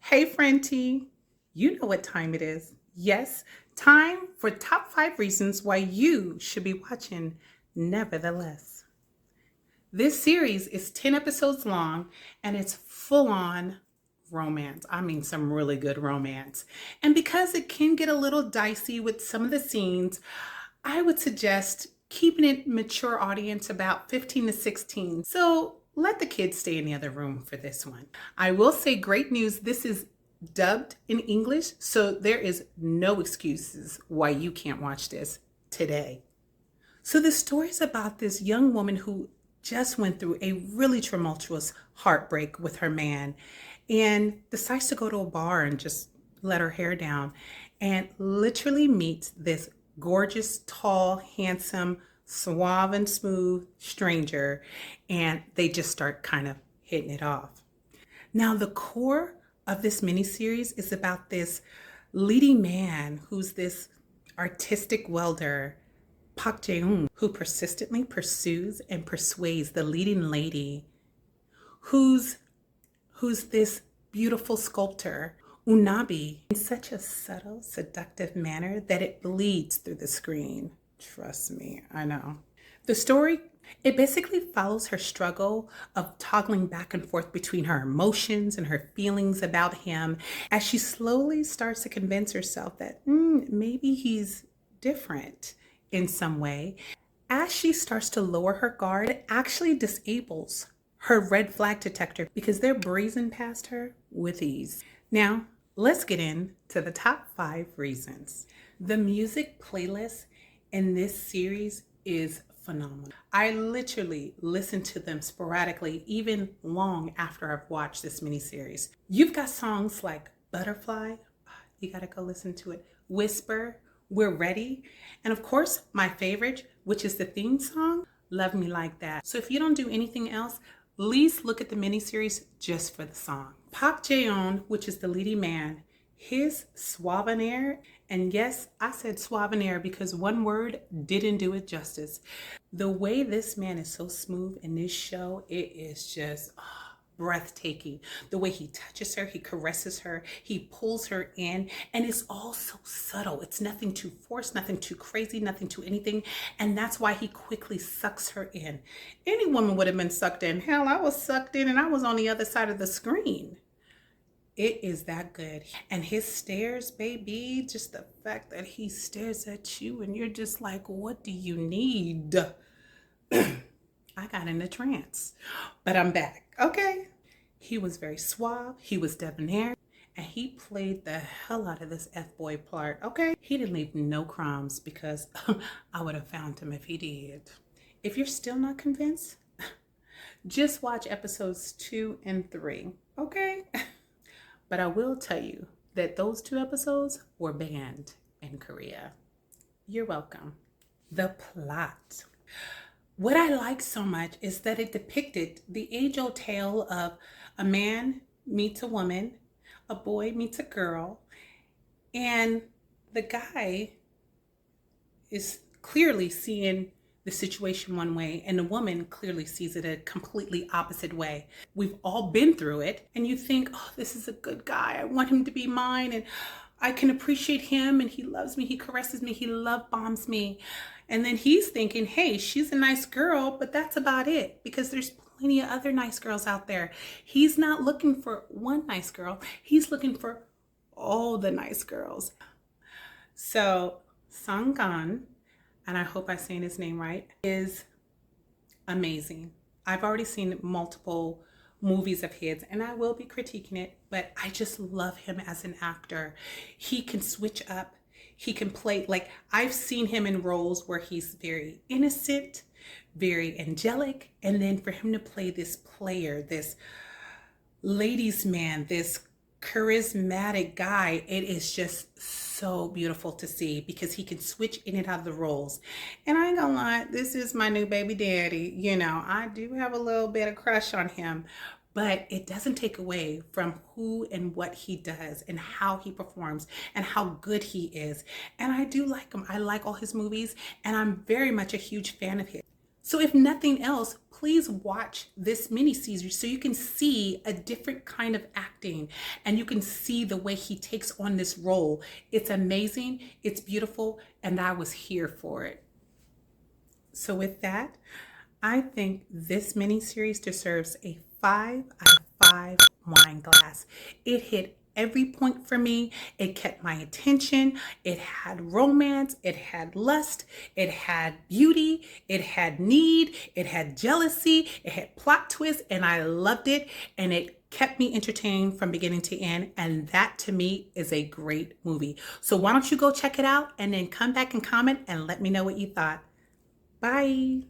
Hey, friend T, you know what time it is. Yes, time for top 5 reasons why you should be watching Nevertheless. This series is 10 episodes long and it's full on romance. I mean, some really good romance. And because it can get a little dicey with some of the scenes, I would suggest keeping it mature audience about 15 to 16. So let the kids stay in the other room for this one. I will say great news. This is dubbed in English, so there is no excuses why you can't watch this today. So the story is about this young woman who just went through a really tumultuous heartbreak with her man and decides to go to a bar and just let her hair down and literally meets this gorgeous, tall, handsome, suave and smooth stranger, and they just start kind of hitting it off. Now, the core of this miniseries is about this leading man who's this artistic welder, Park Jae-un, who persistently pursues and persuades the leading lady who's this beautiful sculptor, Unabi, in such a subtle, seductive manner that it bleeds through the screen. Trust me, I know. The story, it basically follows her struggle of toggling back and forth between her emotions and her feelings about him as she slowly starts to convince herself that maybe he's different in some way. As she starts to lower her guard, it actually disables her red flag detector because they're breezing past her with ease. Now, let's get into the top 5 reasons. The music playlist in this series is phenomenal. I literally listen to them sporadically, even long after I've watched this miniseries. You've got songs like Butterfly, you gotta go listen to it, Whisper, We're Ready, and of course, my favorite, which is the theme song, Love Me Like That. So if you don't do anything else, at least look at the miniseries just for the song. Park Jae-un, which is the leading man, his suave air, and yes, I said suave air because one word didn't do it justice. The way this man is so smooth in this show, it is just breathtaking. The way he touches her, he caresses her, he pulls her in, and it's all so subtle. It's nothing too forced, nothing too crazy, nothing too anything, and that's why he quickly sucks her in. Any woman would have been sucked in. Hell, I was sucked in and I was on the other side of the screen. It is that good. And his stares, baby, just the fact that he stares at you and you're just like, what do you need? I got in a trance, but I'm back. Okay. He was very suave. He was debonair. And he played the hell out of this F-boy part. Okay. He didn't leave no crumbs because I would have found him if he did. If you're still not convinced, just watch episodes 2 and 3. Okay. But I will tell you that those 2 episodes were banned in Korea. You're welcome. The plot. What I like so much is that it depicted the age-old tale of a man meets a woman, a boy meets a girl, and the guy is clearly seeing the situation one way and the woman clearly sees it a completely opposite way. We've all been through it and you think, oh, this is a good guy. I want him to be mine and I can appreciate him and he loves me, he caresses me, he love bombs me. And then he's thinking, hey, she's a nice girl, but that's about it because there's plenty of other nice girls out there. He's not looking for one nice girl. He's looking for all the nice girls. So Sanggan, and I hope I'm saying his name right, is amazing. I've already seen multiple movies of his and I will be critiquing it, but I just love him as an actor. He can switch up. He can play, like I've seen him in roles where he's very innocent, very angelic, and then for him to play this player, this ladies' man, this charismatic guy, it is just so beautiful to see because he can switch in and out of the roles. And I ain't gonna lie, this is my new baby daddy. You know, I do have a little bit of crush on him, but it doesn't take away from who and what he does and how he performs and how good he is. And I do like him. I like all his movies and I'm very much a huge fan of his. So if nothing else, please watch this mini series so you can see a different kind of acting and you can see the way he takes on this role. It's amazing, it's beautiful, and I was here for it. So with that, I think this mini series deserves a 5 out of 5 wine glass. It hit every point for me. It kept my attention. It had romance. It had lust. It had beauty. It had need. It had jealousy. It had plot twists, and I loved it. And it kept me entertained from beginning to end. And that to me is a great movie. So why don't you go check it out and then come back and comment and let me know what you thought. Bye.